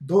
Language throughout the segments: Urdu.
2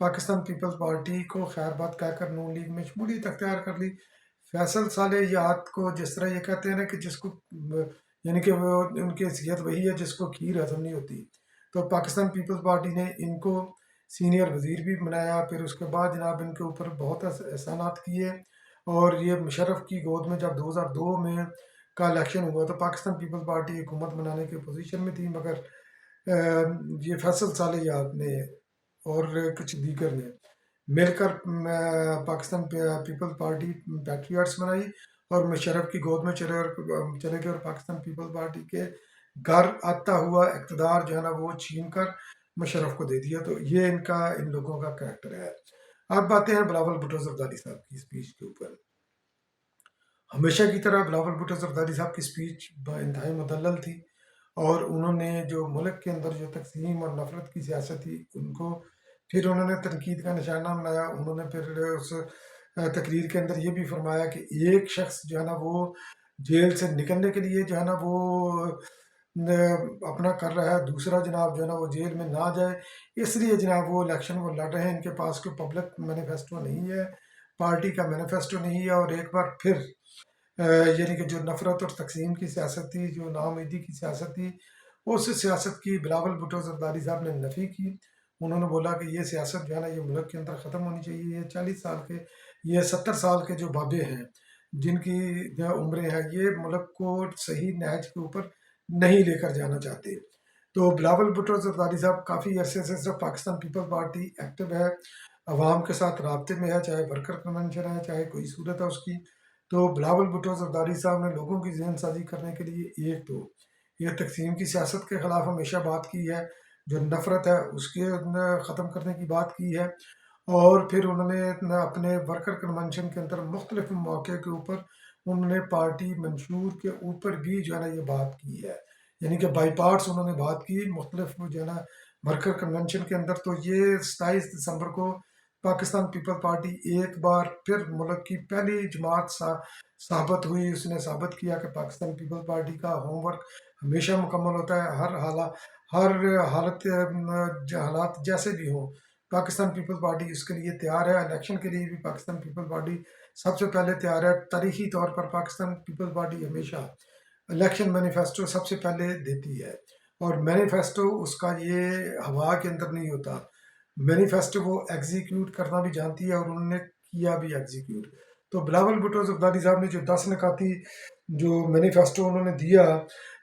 پاکستان پیپلز پارٹی کو خیر بات کہہ کر نون لیگ میں شمولیت اختیار کر لی۔ فیصل صالحیات کو جس طرح یہ کہتے ہیں نا کہ جس کو یعنی کہ وہ ان کی حیثیت وہی ہے جس کو کھیر ہضم نہیں ہوتی، تو پاکستان پیپلز پارٹی نے ان کو سینئر وزیر بھی بنایا، پھر اس کے بعد جناب ان کے اوپر بہت احسانات کیے، اور یہ مشرف کی گود میں جب 2002 میں کا الیکشن ہوا تو پاکستان پیپلز پارٹی حکومت بنانے کی پوزیشن میں تھی، مگر یہ فیصل صالحیات نے اور کچھ دیگر نے مل کر پاکستان پیپلز پارٹی پیٹریاٹس بنائی اور مشرف کی گود میں چلے گئے، اور پاکستان پیپلز پارٹی کے گھر آتا ہوا اقتدار جو ہے نا وہ چھین کر مشرف کو دے دیا۔ تو یہ ان لوگوں کا کریکٹر ہے۔ اب باتیں ہیں بلاول بھٹو زرداری صاحب کی اسپیچ کے اوپر۔ ہمیشہ کی طرح بلاول بھٹو زرداری صاحب کی اسپیچ انتہائی مدلل تھی، اور انہوں نے جو ملک کے اندر جو تقسیم اور نفرت کی سیاست تھی ان کو پھر انہوں نے تنقید کا نشانہ بنایا۔ انہوں نے پھر اس تقریر کے اندر یہ بھی فرمایا کہ ایک شخص جو ہے نا وہ جیل سے نکلنے کے لیے جو ہے نا وہ اپنا کر رہا ہے، دوسرا جناب جو ہے نا وہ جیل میں نہ جائے، اس لیے جناب وہ الیکشن وہ لڑ رہے ہیں۔ ان کے پاس کوئی پبلک مینیفیسٹو نہیں ہے، پارٹی کا مینیفیسٹو نہیں ہے، اور ایک بار پھر یعنی کہ جو نفرت اور تقسیم کی سیاست تھی، جو ناامیدی کی سیاست تھی، اس سیاست کی بلاول بھٹو زرداری صاحب نے نفی کی۔ انہوں نے بولا کہ یہ سیاست جو ہے نا یہ ملک کے اندر ختم ہونی چاہیے، یہ 40 سال کے، یہ 70 سال کے جو بابے ہیں جن کی عمریں ہیں، یہ ملک کو صحیح نہج کے اوپر نہیں لے کر جانا چاہتے۔ تو بلاول بھٹو زرداری صاحب کافی عرصے سے صرف پاکستان پیپل پارٹی ایکٹیو ہے، عوام کے ساتھ رابطے میں ہے، چاہے ورکر کنونشن ہے، چاہے کوئی صورت ہے اس کی۔ تو بلاول بھٹو زرداری صاحب نے لوگوں کی ذہن سازی کرنے کے لیے ایک تو یہ تقسیم کی سیاست کے خلاف ہمیشہ بات کی ہے، جو نفرت ہے اس کے ختم کرنے کی بات کی ہے، اور پھر انہوں نے اپنے ورکر کنونشن کے اندر مختلف موقع کے اوپر انہوں نے پارٹی منشور کے اوپر بھی جو ہے نا یہ بات کی ہے، یعنی کہ بائی پارٹس انہوں نے بات کی مختلف جو ہے نا ورکر کنونشن کے اندر۔ تو یہ 27 دسمبر کو پاکستان پیپل پارٹی ایک بار پھر ملک کی پہلی جماعت ثابت ہوئی، اس نے ثابت کیا کہ پاکستان پیپل پارٹی کا ہوم ورک ہمیشہ مکمل ہوتا ہے، ہر حالات جیسے بھی ہوں پاکستان پیپل پارٹی اس کے لیے تیار ہے۔ الیکشن کے لیے بھی پاکستان پیپل پارٹی سب سے پہلے تیار ہے۔ تاریخی طور پر پاکستان پیپل پارٹی ہمیشہ الیکشن مینیفیسٹو سب سے پہلے دیتی ہے، اور مینیفیسٹو اس کا یہ ہوا کے اندر نہیں ہوتا، مینیفیسٹو وہ ایگزیکیوٹ کرنا بھی جانتی ہے، اور انہوں نے کیا بھی ایگزیکیوٹ۔ تو بلاول بھٹو زرداری صاحب نے جو 10 نکاتی جو مینیفیسٹو انہوں نے دیا،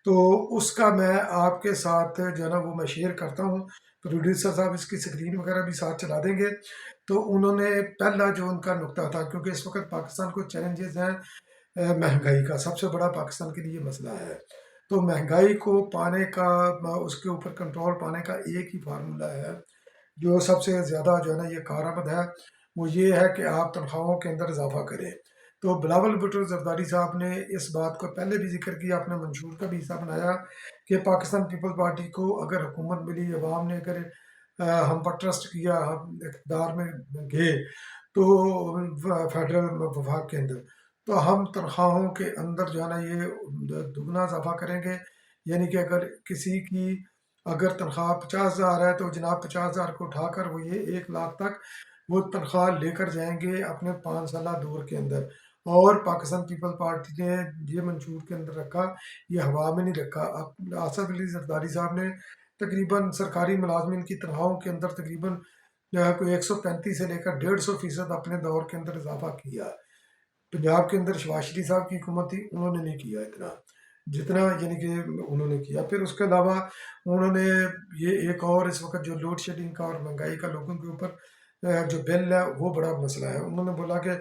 تو اس کا میں آپ کے ساتھ جو ہے نا وہ میں شیئر کرتا ہوں، پروڈیوسر صاحب اس کی سکرین وغیرہ بھی ساتھ چلا دیں گے۔ تو انہوں نے پہلا جو ان کا نقطہ تھا، کیونکہ اس وقت پاکستان کو چیلنجز ہیں مہنگائی کا، سب سے بڑا پاکستان کے لیے مسئلہ ہے، تو مہنگائی کو پانے کا، اس کے اوپر کنٹرول پانے کا ایک ہی فارمولہ ہے جو سب سے زیادہ جو ہے نا یہ کارآمد ہے، وہ یہ ہے کہ آپ تنخواہوں کے اندر اضافہ کریں۔ تو بلاول بھٹو زرداری صاحب نے اس بات کو پہلے بھی ذکر کیا، اپنے منشور کا بھی حصہ بنایا کہ پاکستان پیپل پارٹی کو اگر حکومت ملی، عوام نے اگر ہم پر ٹرسٹ کیا، ہم اقتدار میں گئے تو فیڈرل وفاق کے اندر، تو ہم تنخواہوں کے اندر جو ہے نا یہ دگنا اضافہ کریں گے، یعنی کہ اگر کسی کی اگر تنخواہ 50,000 ہے تو جناب 50,000 کو اٹھا کر وہ یہ 1 لاکھ تک وہ تنخواہ لے کر جائیں گے اپنے 5 سالہ دور کے اندر۔ اور پاکستان پیپل پارٹی نے یہ منشور کے اندر رکھا، یہ ہوا میں نہیں رکھا۔ آصف علی زرداری صاحب نے تقریباً سرکاری ملازمین کی تنخواہوں کے اندر تقریباً کوئی 135 سے لے کر 150% اپنے دور کے اندر اضافہ کیا۔ پنجاب کے اندر شہباز شریف صاحب کی حکومت تھی، انہوں نے نہیں کیا اتنا جتنا یعنی کہ انہوں نے کیا۔ پھر اس کے علاوہ انہوں نے یہ ایک اور اس وقت جو لوڈ شیڈنگ کا اور مہنگائی کا لوگوں کے اوپر جو بل ہے وہ بڑا مسئلہ ہے۔ انہوں نے بولا کہ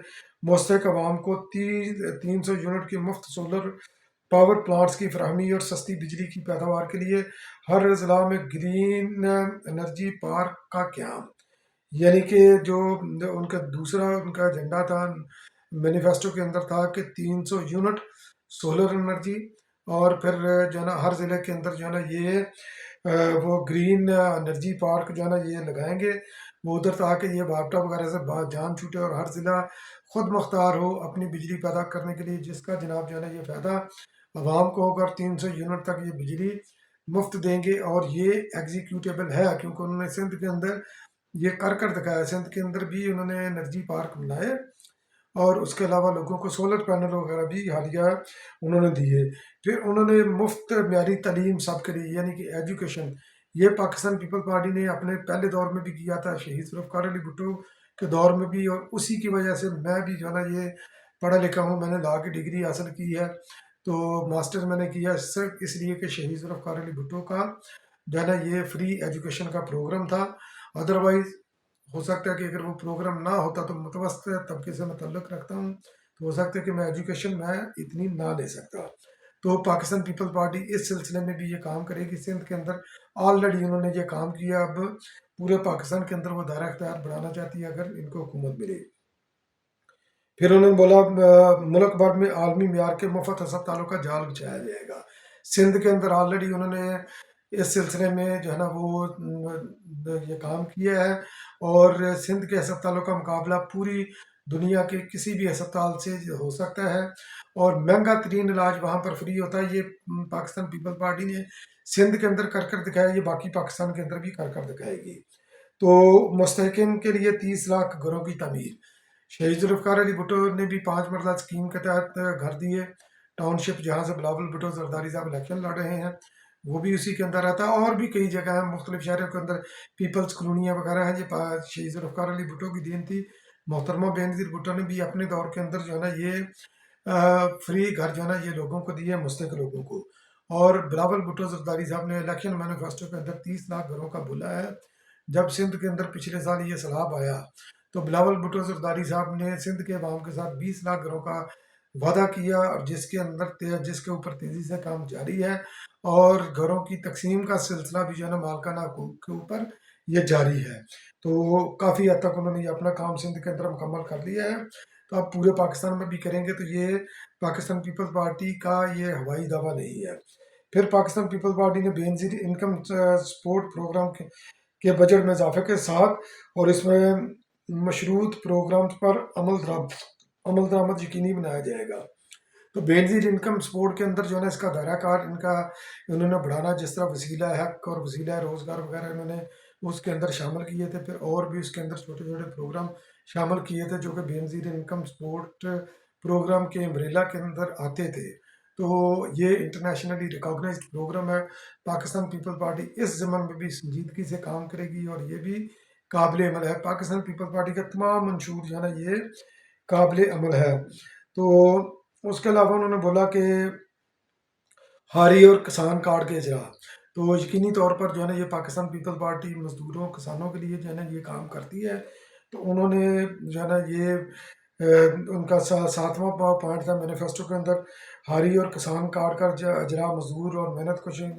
مستحق عوام کو 300 یونٹ کی مفت سولر پاور پلانٹس کی فراہمی اور سستی بجلی کی پیداوار کے لیے ہر ضلع میں گرین انرجی پارک کا قیام، یعنی کہ جو ان کا دوسرا ان کا ایجنڈا تھا مینیفیسٹو کے اندر تھا کہ 300 یونٹ سولر انرجی، اور پھر جو ہے نا ہر ضلع کے اندر جو ہے نا یہ وہ گرین انرجی پارک جو ہے نا یہ لگائیں گے، وہ ادھر تاکہ یہ بھاپٹا وغیرہ سے جان چھوٹے اور ہر ضلع خود مختار ہو اپنی بجلی پیدا کرنے کے لیے، جس کا جناب جو ہے نا یہ فائدہ عوام کو ہوگا، 300 یونٹ تک یہ بجلی مفت دیں گے۔ اور یہ ایگزیکیوٹیبل ہے کیونکہ انہوں نے سندھ کے اندر یہ کر دکھایا. سندھ کے اندر بھی انہوں نے انرجی پارک بنائے اور اس کے علاوہ لوگوں کو سولر پینل وغیرہ بھی حالیہ انہوں نے دیے. پھر انہوں نے مفت معیاری تعلیم سب کے لیے یعنی کہ ایجوکیشن، یہ پاکستان پیپل پارٹی نے اپنے پہلے دور میں بھی کیا تھا، شہید ذوالفقار علی بھٹو کے دور میں بھی، اور اسی کی وجہ سے میں بھی جو ہے نا یہ پڑھا لکھا ہوں. میں نے لا کی ڈگری حاصل کی ہے، تو ماسٹر میں نے کیا صرف اس لیے کہ شہید ذوالفقار علی بھٹو کا جو ہے نا یہ فری ایجوکیشن کا پروگرام تھا. ادروائز ہو سکتا ہے کہ اگر وہ پروگرام نہ ہوتا تو متوسط طبقے سے میں تعلق رکھتا ہوں تو ہو سکتا ہے کہ میں ایجوکیشن میں اتنی نہ لے سکتا. تو پاکستان پیپل پارٹی اس سلسلے میں بھی یہ کام کرے گی. سندھ کے اندر آلریڈی انہوں نے یہ کام کیا، اب پورے پاکستان کے اندر وہ دائرہ اختیار بڑھانا چاہتی ہے اگر ان کو حکومت ملے. پھر انہوں نے بولا ملک بھر میں عالمی معیار کے مفت ہسپتالوں کا جال بچھایا جائے گا. سندھ کے اندر آلریڈی انہوں نے اس سلسلے میں جو ہے نا وہ یہ کام کیا ہے، اور سندھ کے ہسپتالوں کا مقابلہ پوری دنیا کے کسی بھی ہسپتال سے ہو سکتا ہے، اور مہنگا ترین علاج وہاں پر فری ہوتا ہے. یہ پاکستان پیپل پارٹی نے سندھ کے اندر کر دکھایا، یہ باقی پاکستان کے اندر بھی کر دکھائے گی. تو مستحقین کے لیے 30 لاکھ گھروں کی تعمیر. شہید ذوالفقار علی بھٹو نے بھی 5 مرلہ اسکیم کے تحت گھر دیے. ٹاؤن شپ جہاں سے بلاول بھٹو زرداری صاحب الیکشن لڑ رہے ہیں وہ بھی اسی کے اندر آتا ہے، اور بھی کئی جگہ ہیں مختلف شہروں کے اندر پیپلز کالونیاں وغیرہ ہیں. یہ شہید ذوالفقار علی بھٹو کی دین تھی. محترمہ بینظیر بھٹو نے بھی اپنے دور کے اندر جو ہے نا یہ فری گھر جو ہے نا یہ لوگوں کو دیے، مستحق لوگوں کو. اور بلاول بھٹو زرداری صاحب نے الیکشن مینیفیسٹو کے اندر 30 لاکھ گھروں کا بولا ہے. جب سندھ کے اندر پچھلے سال یہ سیلاب آیا تو بلاول بھٹو زرداری صاحب نے سندھ کے عوام کے ساتھ 20 لاکھ گھروں کا وعدہ کیا، اور جس کے اوپر تیزی سے کام جاری ہے، اور گھروں کی تقسیم کا سلسلہ بھی جو ہے نا مالکانہ حقوق کے اوپر یہ جاری ہے. تو کافی حد تک انہوں نے یہ اپنا کام سندھ کے اندر مکمل کر لیا ہے. تو اب پورے پاکستان میں بھی کریں گے. تو یہ پاکستان پیپل پارٹی کا یہ ہوائی دعویٰ نہیں ہے. پھر پاکستان پیپل پارٹی نے بے نظیر انکم سپورٹ پروگرام کے بجٹ میں اضافے کے ساتھ اور اس میں مشروط پروگرامز پر عمل درآمد یقینی بنایا جائے گا. تو بے نظیر انکم سپورٹ کے اندر جو ہے نا اس کا دائرہ کار انہوں نے بڑھانا، جس طرح وسیلہ حق اور وسیلہ روزگار وغیرہ انہوں نے اس کے اندر شامل کیے تھے. پھر اور بھی اس کے اندر چھوٹے چھوٹے پروگرام شامل کیے تھے جو کہ بے نظیر انکم سپورٹ پروگرام کے امبریلا کے اندر آتے تھے. تو یہ انٹرنیشنلی ریکاگنائزڈ پروگرام ہے. پاکستان پیپل پارٹی اس ضمن میں بھی سنجیدگی سے کام کرے گی، اور یہ بھی قابل عمل ہے. پاکستان پیپل پارٹی کا تمام منشور جو ہے نا یہ قابل عمل ہے. تو اس کے علاوہ انہوں نے بولا کہ ہاری اور کسان کارڈ کے اجرا، تو یقینی طور پر جو ہے نا یہ پاکستان پیپل پارٹی مزدوروں کسانوں کے لیے جو ہے نا یہ کام کرتی ہے. تو انہوں نے جو ہے نا یہ ان کا 7واں پوائنٹ تھا مینیفیسٹو کے اندر، ہاری اور کسان کارڈ کا اجرا، مزدور اور محنت کشوں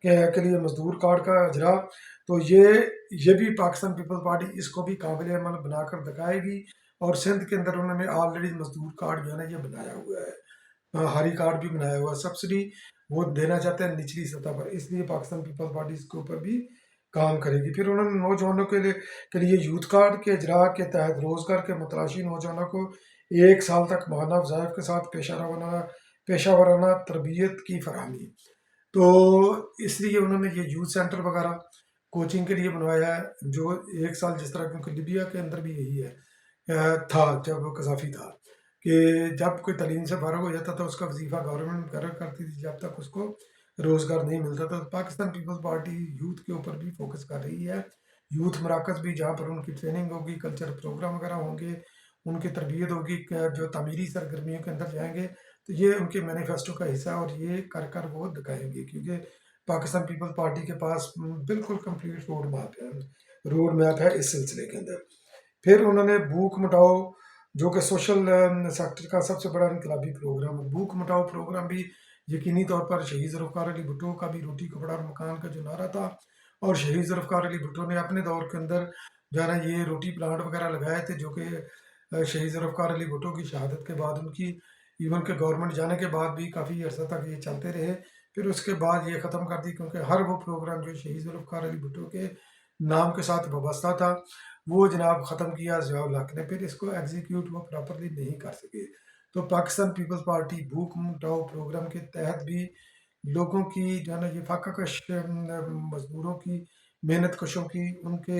کے لیے مزدور کارڈ کا اجرا. تو یہ بھی پاکستان پیپل پارٹی اس کو بھی قابل عمل بنا کر دکھائے گی. اور سندھ کے اندر انہوں نے آلریڈی مزدور کارڈ جو ہے نا یہ بنایا ہوا ہے، ہاری کارڈ بھی بنایا ہوا ہے. سبسڈی وہ دینا چاہتے ہیں نچلی سطح پر، اس لیے پاکستان پیپل پارٹی اس کے اوپر بھی کام کرے گی. پھر انہوں نے نوجوانوں کے لیے یوتھ کارڈ کے اجرا کے تحت روزگار کے متلاشی نوجوانوں کو 1 سال تک ماہانہ وظائف کے ساتھ پیشہ ورانہ تربیت کی فراہمی. تو اس لیے انہوں نے یہ یوتھ سینٹر وغیرہ کوچنگ کے لیے بنوایا ہے، جو 1 سال جس طرح کیونکہ لیبیا کے اندر بھی یہی ہے تھا جب قذافی تھا کہ جب کوئی تعلیم سے فارغ ہو جاتا تھا اس کا وظیفہ گورنمنٹ مقرر کرتی تھی جب تک اس کو روزگار نہیں ملتا تھا. تو پاکستان پیپلز پارٹی یوتھ کے اوپر بھی فوکس کر رہی ہے. یوتھ مراکز بھی جہاں پر ان کی ٹریننگ ہوگی، کلچر پروگرام وغیرہ ہوں گے، ان کی تربیت ہوگی، جو تعمیری سرگرمیوں کے اندر جائیں گے. تو یہ ان کے مینیفیسٹو کا حصہ ہے، اور یہ کر وہ دکھائیں گے کیونکہ پاکستان پیپل پارٹی کے پاس بالکل کمپلیٹ روڈ میپ ہے اس سلسلے کے اندر. پھر انہوں نے بھوک مٹاؤ جو کہ سوشل سیکٹر کا سب سے بڑا انقلابی پروگرام ہے. بھوک مٹاؤ پروگرام بھی یقینی طور پر شہید ذوالفقار علی بھٹو کا بھی روٹی کپڑا اور مکان کا جو نعرہ تھا، اور شہید ذوالفقار علی بھٹو نے اپنے دور کے اندر جو ہے نا یہ روٹی پلانٹ وغیرہ لگائے تھے، جو کہ شہید ذوالفقار علی بھٹو کی شہادت کے بعد ان کی ایون کہ گورنمنٹ جانے کے بعد بھی کافی عرصہ تک یہ چلتے رہے. پھر اس کے بعد یہ ختم کر دی کیونکہ ہر وہ پروگرام جو شہید ذوالفقار علی بھٹو کے نام کے ساتھ وابستہ تھا وہ جناب ختم کیا ضیاء الحق نے. پھر اس کو ایگزیکیوٹ وہ پراپرلی نہیں کر سکے. تو پاکستان پیپلز پارٹی بھوک مٹاؤ پروگرام کے تحت بھی لوگوں کی جو ہے نا یہ فاقہ کش مزدوروں کی، محنت کشوں کی، ان کے